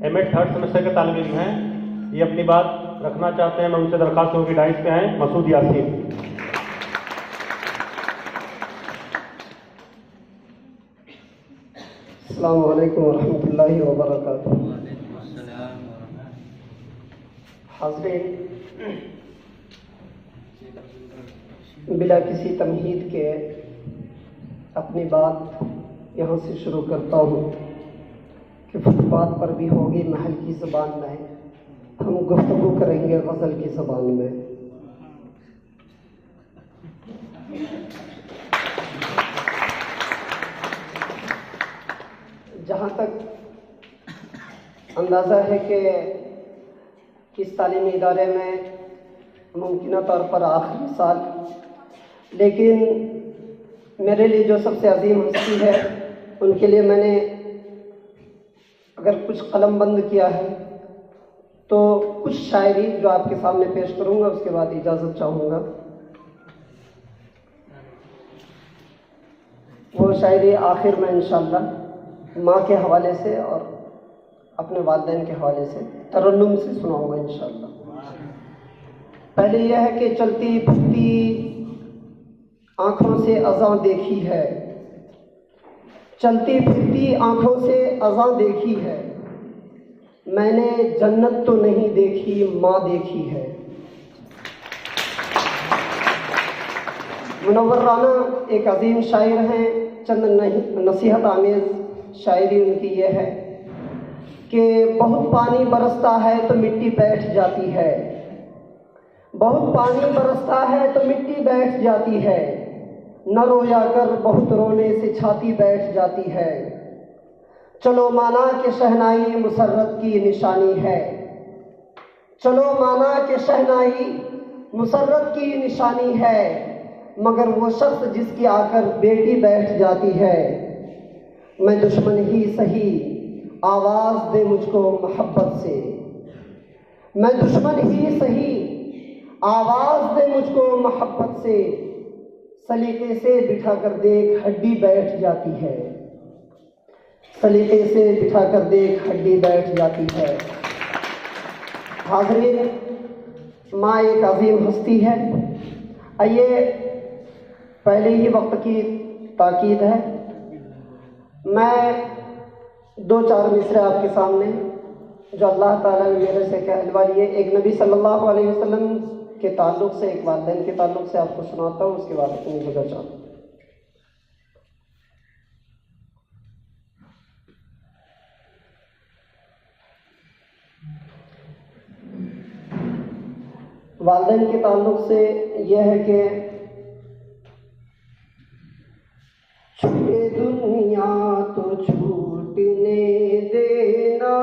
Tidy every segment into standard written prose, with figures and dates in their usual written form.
MEd third semester के तालिब इल्म हैं, ये अपनी बात रखना चाहते हैं। मैं उनसे दरख्वास्त करूँ कि डाइस पे आएँ। मसूद यासीन। अस्सलामु अलैकुम वरहमतुल्लाहि वबरकातुहू। हाज़रीन, बिला किसी तमहीद के अपनी बात यहाँ से शुरू करता हूँ कि फुटपाथ पर भी होगी महल की ज़बान में, हम गुफ्तगू करेंगे गज़ल की ज़बान में। जहाँ तक अंदाज़ा है कि इस तालीमी इदारे में मुमकिन तौर पर आखिरी साल, लेकिन मेरे लिए जो सबसे अजीम हस्ती है उनके लिए मैंने अगर कुछ कलम बंद किया है तो कुछ शायरी जो आपके सामने पेश करूँगा, उसके बाद इजाज़त चाहूँगा। वो शायरी आखिर में इंशाअल्लाह माँ के हवाले से और अपने वालिदैन के हवाले से तरन्नुम से सुनाऊंगा इंशाअल्लाह। पहले यह है कि चलती फिरती आँखों से अज़ां देखी है, चलती फिरती आँखों से अज़ां देखी है, मैंने जन्नत तो नहीं देखी माँ देखी है। मुनव्वर राना एक अजीम शायर हैं। चंद नसीहत आमेज़ शायरी उनकी यह है कि बहुत पानी बरसता है तो मिट्टी बैठ जाती है, बहुत पानी बरसता है तो मिट्टी बैठ जाती है, न रोया कर बहुत रोने से छाती बैठ जाती है। चलो माना कि शहनाई मुसर्रत की निशानी है, चलो माना कि शहनाई मुसर्रत की निशानी है, मगर वो शख्स जिसकी आकर बेटी बैठ जाती है। मैं दुश्मन ही सही आवाज़ दे मुझको मोहब्बत से, मैं दुश्मन ही सही आवाज़ दे मुझको मोहब्बत से, सलीके से बिठा कर देख हड्डी बैठ जाती है, सलीके से बिठा कर देख हड्डी बैठ जाती है। हाज़रीन, माँ एक अजीम हस्ती है। आइए, पहले ही वक्त की ताकीद है, मैं दो चार मिसरे आपके सामने जो अल्लाह ताला ने मेरे से कहलवा लिए, एक नबी सल्लल्लाहु अलैहि वसल्लम के ताल्लुक़ से, एक वालिदैन के ताल्लुक़ से आपको सुनाता हूँ, उसके बाद अपनी वजह चाहूँ। वालिदैन के ताल्लुक़ से यह है कि छूटे दुनिया तो छूटने देना,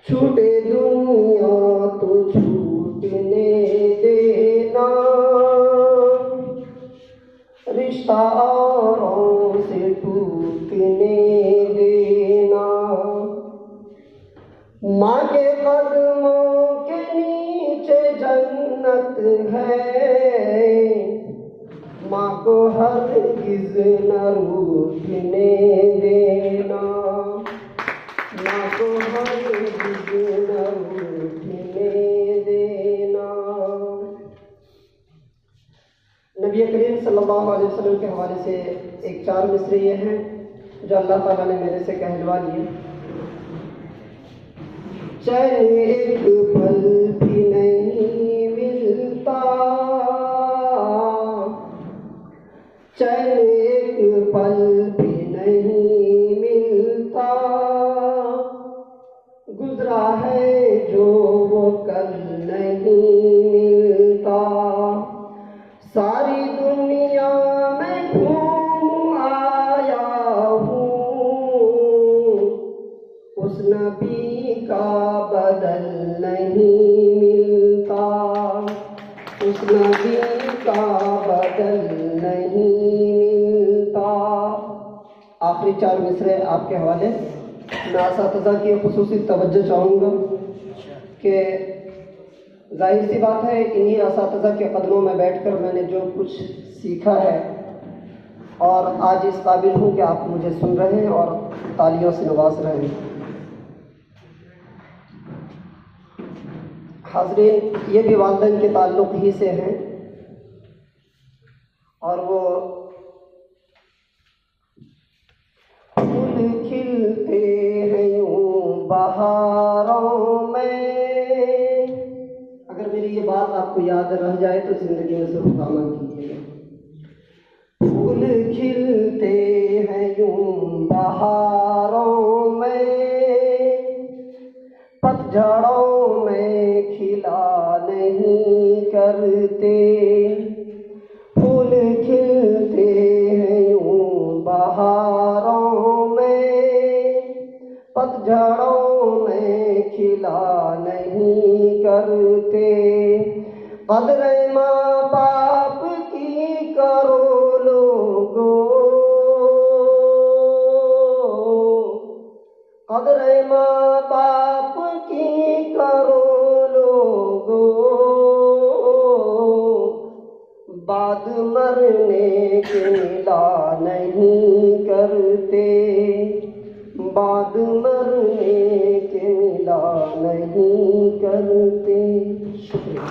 छूटे दुनिया तो छूटने देना, रिश्ता औरों से टूटने देना, माँ के कदमों के नीचे जन्नत है, माँ को हरगिज़ न रूठने देना, माँ को हरगिज़ न रूठने देना। नबी करीम सल्लल्लाहु अलैहि वसल्लम के हवाले से एक चार मिसरे ये हैं जो अल्लाह ताला ने मेरे से कहलवा लिए। चैन एक पल भी नहीं मिलता, चैन एक पल भी नहीं मिलता, गुजरा है जो वो कल नहीं मिलता, सारी दुनिया में घूम आया हूँ, उस नबी का बदल नहीं मिलता, उस नबी का बदल नहीं मिलता। आखिरी चार मिसरे आपके हवाले। मैं असातिज़ा की खुसूसी तवज्जो चाहूँगा कि जाहिर सी बात है, इन्हीं असातिज़ा के कदमों में बैठकर मैंने जो कुछ सीखा है और आज इस काबिल हूँ कि आप मुझे सुन रहे हैं और तालियों से नवाज रहे हैं। हाज़रीन, ये भी वालिदैन के ताल्लुक़ ही से हैं और वो फूल खिलते हैं यूं बहारों में। अगर मेरी ये बात आपको याद रह जाए तो ज़िंदगी में ज़रूर अमल कीजिएगा। फूल खिलते हैं यूं बहारों में, पतझड़ों में खिला नहीं करते। फूल खिलते हैं यूं बहारों में, पतझड़ों में खिला नहीं करते। कदर माँ बाप की करो लोगों, कदर माँ बाप की करो लोगों, बाद मरने के मिला नहीं करते। बाद मरने के मिला नहीं करते। शुक्रिया।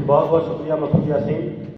बहुत बहुत शुक्रिया मसूद यासीन।